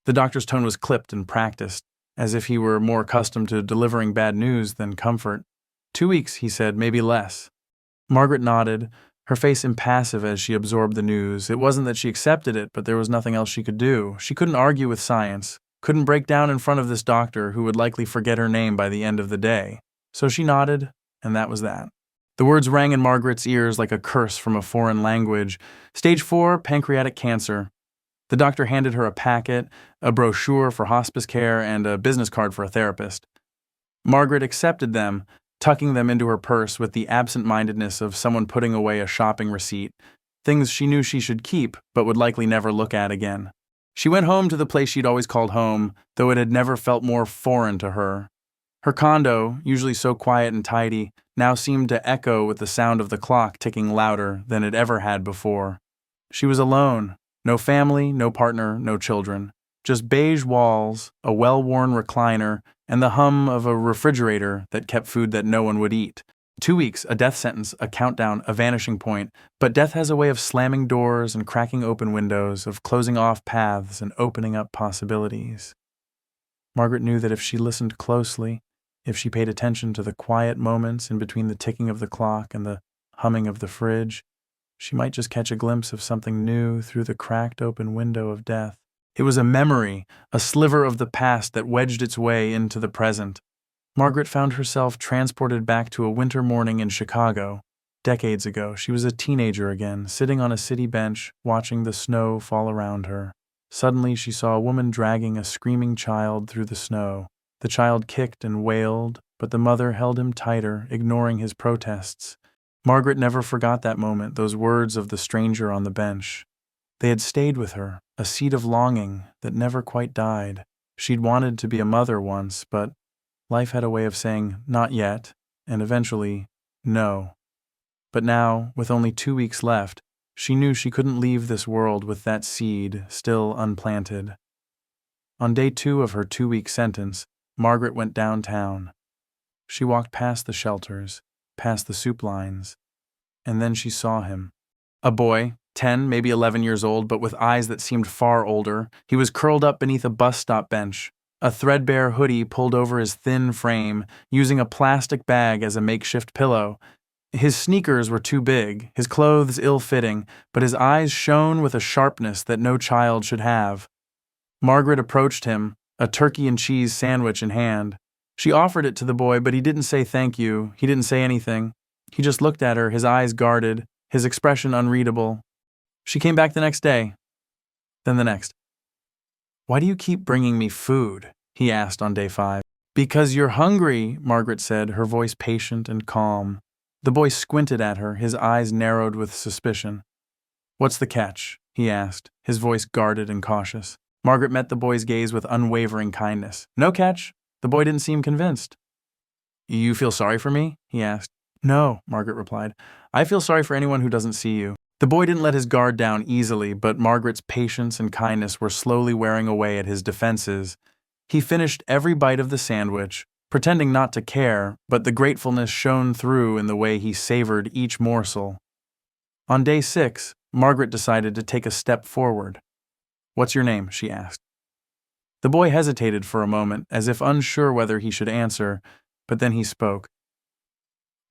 The doctor's tone was clipped and practiced, as if he were more accustomed to delivering bad news than comfort. 2 weeks, he said, maybe less. Margaret nodded, her face impassive as she absorbed the news. It wasn't that she accepted it, but there was nothing else she could do. She couldn't argue with science, couldn't break down in front of this doctor who would likely forget her name by the end of the day. So she nodded, and that was that. The words rang in Margaret's ears like a curse from a foreign language. Stage 4, pancreatic cancer. The doctor handed her a packet, a brochure for hospice care, and a business card for a therapist. Margaret accepted them, tucking them into her purse with the absent-mindedness of someone putting away a shopping receipt, things she knew she should keep but would likely never look at again. She went home to the place she'd always called home, though it had never felt more foreign to her. Her condo, usually so quiet and tidy, now seemed to echo with the sound of the clock ticking louder than it ever had before. She was alone. No family, no partner, no children. Just beige walls, a well-worn recliner, and the hum of a refrigerator that kept food that no one would eat. 2 weeks, a death sentence, a countdown, a vanishing point, but death has a way of slamming doors and cracking open windows, of closing off paths and opening up possibilities. Margaret knew that if she listened closely, if she paid attention to the quiet moments in between the ticking of the clock and the humming of the fridge, she might just catch a glimpse of something new through the cracked open window of death. It was a memory, a sliver of the past that wedged its way into the present. Margaret found herself transported back to a winter morning in Chicago. Decades ago, she was a teenager again, sitting on a city bench, watching the snow fall around her. Suddenly, she saw a woman dragging a screaming child through the snow. The child kicked and wailed, but the mother held him tighter, ignoring his protests. Margaret never forgot that moment, those words of the stranger on the bench. They had stayed with her, a seed of longing that never quite died. She'd wanted to be a mother once, but life had a way of saying, not yet, and eventually, no. But now, with only 2 weeks left, she knew she couldn't leave this world with that seed still unplanted. On day 2 of her 2-week sentence, Margaret went downtown. She walked past the shelters, past the soup lines, and then she saw him. A boy, 10, maybe 11 years old, but with eyes that seemed far older. He was curled up beneath a bus stop bench, a threadbare hoodie pulled over his thin frame, using a plastic bag as a makeshift pillow. His sneakers were too big, his clothes ill-fitting, but his eyes shone with a sharpness that no child should have. Margaret approached him, a turkey and cheese sandwich in hand. She offered it to the boy, but he didn't say thank you. He didn't say anything. He just looked at her, his eyes guarded, his expression unreadable. She came back the next day. Then the next. "Why do you keep bringing me food?" he asked on day 5. "Because you're hungry," Margaret said, her voice patient and calm. The boy squinted at her, his eyes narrowed with suspicion. "What's the catch?" he asked, his voice guarded and cautious. Margaret met the boy's gaze with unwavering kindness. "No catch." The boy didn't seem convinced. "You feel sorry for me?" he asked. "No," Margaret replied. "I feel sorry for anyone who doesn't see you." The boy didn't let his guard down easily, but Margaret's patience and kindness were slowly wearing away at his defenses. He finished every bite of the sandwich, pretending not to care, but the gratefulness shone through in the way he savored each morsel. On day 6, Margaret decided to take a step forward. "What's your name?" she asked. The boy hesitated for a moment, as if unsure whether he should answer, but then he spoke.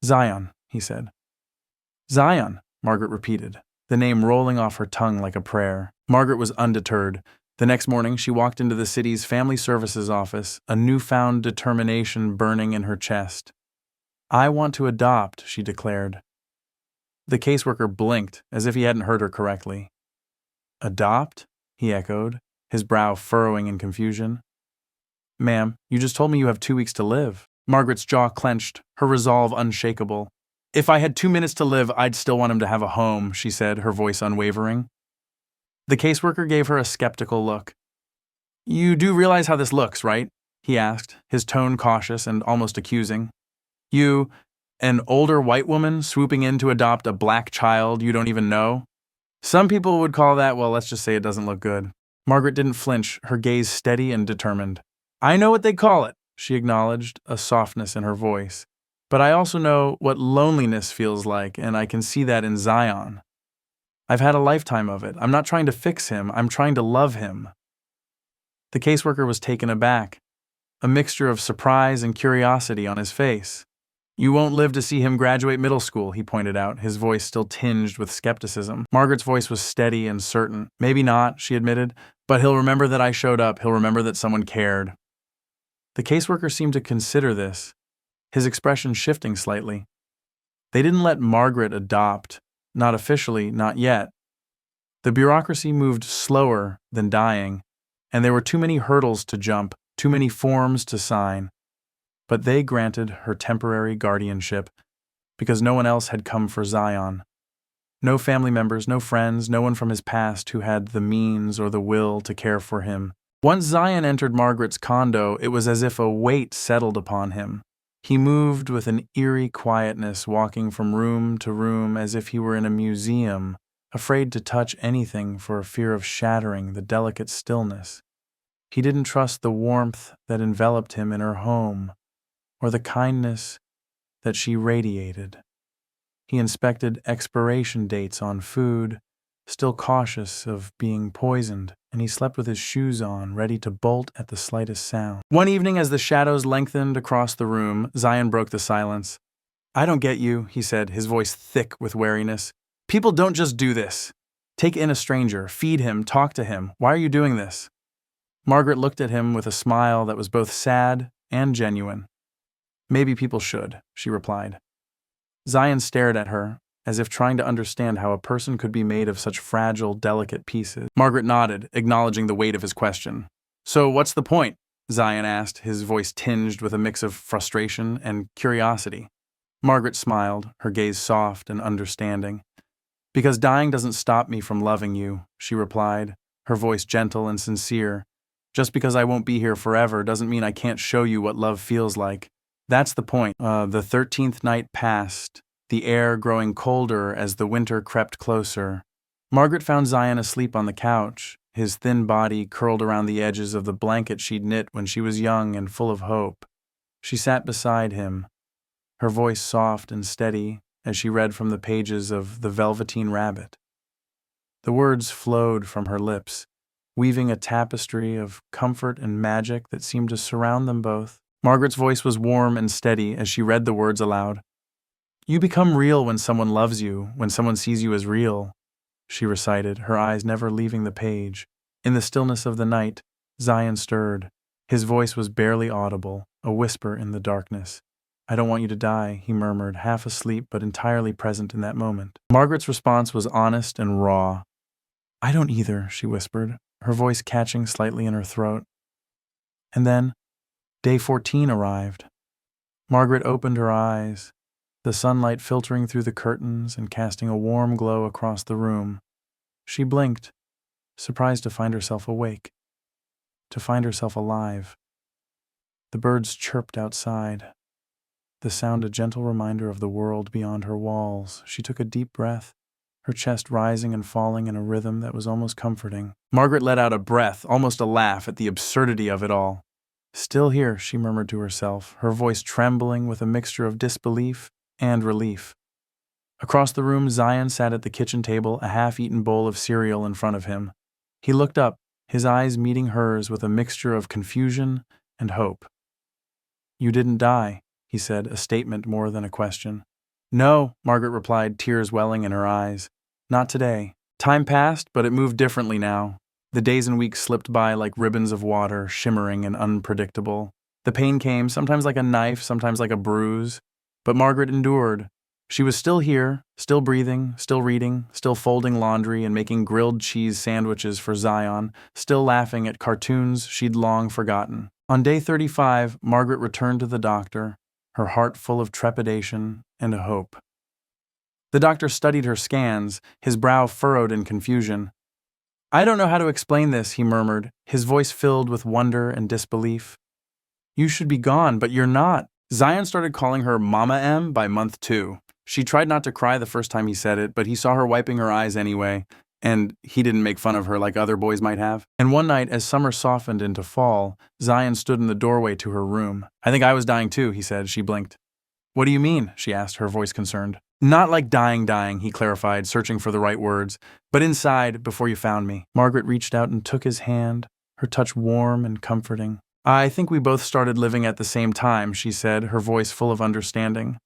"Zion," he said. "Zion," Margaret repeated, the name rolling off her tongue like a prayer. Margaret was undeterred. The next morning, she walked into the city's family services office, a newfound determination burning in her chest. "I want to adopt," she declared. The caseworker blinked, as if he hadn't heard her correctly. "Adopt?" he echoed, his brow furrowing in confusion. "Ma'am, you just told me you have 2 weeks to live." Margaret's jaw clenched, her resolve unshakable. "If I had 2 minutes to live, I'd still want him to have a home," she said, her voice unwavering. The caseworker gave her a skeptical look. "You do realize how this looks, right?" he asked, his tone cautious and almost accusing. "You, an older white woman swooping in to adopt a black child you don't even know? Some people would call that, well, let's just say it doesn't look good." Margaret didn't flinch, her gaze steady and determined. "I know what they call it," she acknowledged, a softness in her voice. "But I also know what loneliness feels like, and I can see that in Zion. I've had a lifetime of it. I'm not trying to fix him, I'm trying to love him." The caseworker was taken aback, a mixture of surprise and curiosity on his face. You won't live to see him graduate middle school, he pointed out, his voice still tinged with skepticism. Margaret's voice was steady and certain. Maybe not, she admitted, but he'll remember that I showed up. He'll remember that someone cared. The caseworker seemed to consider this, his expression shifting slightly. They didn't let Margaret adopt, not officially, not yet. The bureaucracy moved slower than dying, and there were too many hurdles to jump, too many forms to sign. But they granted her temporary guardianship because no one else had come for Zion. No family members, no friends, no one from his past who had the means or the will to care for him. Once Zion entered Margaret's condo, it was as if a weight settled upon him. He moved with an eerie quietness, walking from room to room as if he were in a museum, afraid to touch anything for fear of shattering the delicate stillness. He didn't trust the warmth that enveloped him in her home, or the kindness that she radiated. He inspected expiration dates on food, still cautious of being poisoned, and he slept with his shoes on, ready to bolt at the slightest sound. One evening, as the shadows lengthened across the room, Zion broke the silence. I don't get you, he said, his voice thick with wariness. People don't just do this. Take in a stranger, feed him, talk to him. Why are you doing this? Margaret looked at him with a smile that was both sad and genuine. Maybe people should, she replied. Zion stared at her, as if trying to understand how a person could be made of such fragile, delicate pieces. Margaret nodded, acknowledging the weight of his question. So what's the point? Zion asked, his voice tinged with a mix of frustration and curiosity. Margaret smiled, her gaze soft and understanding. Because dying doesn't stop me from loving you, she replied, her voice gentle and sincere. Just because I won't be here forever doesn't mean I can't show you what love feels like. That's the point. The 13th night passed, the air growing colder as the winter crept closer. Margaret found Zion asleep on the couch, his thin body curled around the edges of the blanket she'd knit when she was young and full of hope. She sat beside him, her voice soft and steady as she read from the pages of The Velveteen Rabbit. The words flowed from her lips, weaving a tapestry of comfort and magic that seemed to surround them both. Margaret's voice was warm and steady as she read the words aloud. You become real when someone loves you, when someone sees you as real, she recited, her eyes never leaving the page. In the stillness of the night, Zion stirred. His voice was barely audible, a whisper in the darkness. I don't want you to die, he murmured, half asleep but entirely present in that moment. Margaret's response was honest and raw. I don't either, she whispered, her voice catching slightly in her throat. And then, Day 14 arrived. Margaret opened her eyes, the sunlight filtering through the curtains and casting a warm glow across the room. She blinked, surprised to find herself awake, to find herself alive. The birds chirped outside, the sound a gentle reminder of the world beyond her walls. She took a deep breath, her chest rising and falling in a rhythm that was almost comforting. Margaret let out a breath, almost a laugh at the absurdity of it all. Still here, she murmured to herself, her voice trembling with a mixture of disbelief and relief. Across the room, Zion sat at the kitchen table, a half-eaten bowl of cereal in front of him. He looked up, his eyes meeting hers with a mixture of confusion and hope. You didn't die, he said, a statement more than a question. No, Margaret replied, tears welling in her eyes. Not today. Time passed, but it moved differently now. The days and weeks slipped by like ribbons of water, shimmering and unpredictable. The pain came, sometimes like a knife, sometimes like a bruise. But Margaret endured. She was still here, still breathing, still reading, still folding laundry and making grilled cheese sandwiches for Zion, still laughing at cartoons she'd long forgotten. On day 35, Margaret returned to the doctor, her heart full of trepidation and hope. The doctor studied her scans, his brow furrowed in confusion. I don't know how to explain this, he murmured, his voice filled with wonder and disbelief. You should be gone, but you're not. Zion started calling her Mama M by month 2. She tried not to cry the first time he said it, but he saw her wiping her eyes anyway, and he didn't make fun of her like other boys might have. And one night, as summer softened into fall, Zion stood in the doorway to her room. I think I was dying too, he said. She blinked. What do you mean? She asked, her voice concerned. Not like dying, he clarified, searching for the right words, but inside before you found me. Margaret reached out and took his hand, her touch warm and comforting. I think we both started living at the same time, she said, her voice full of understanding.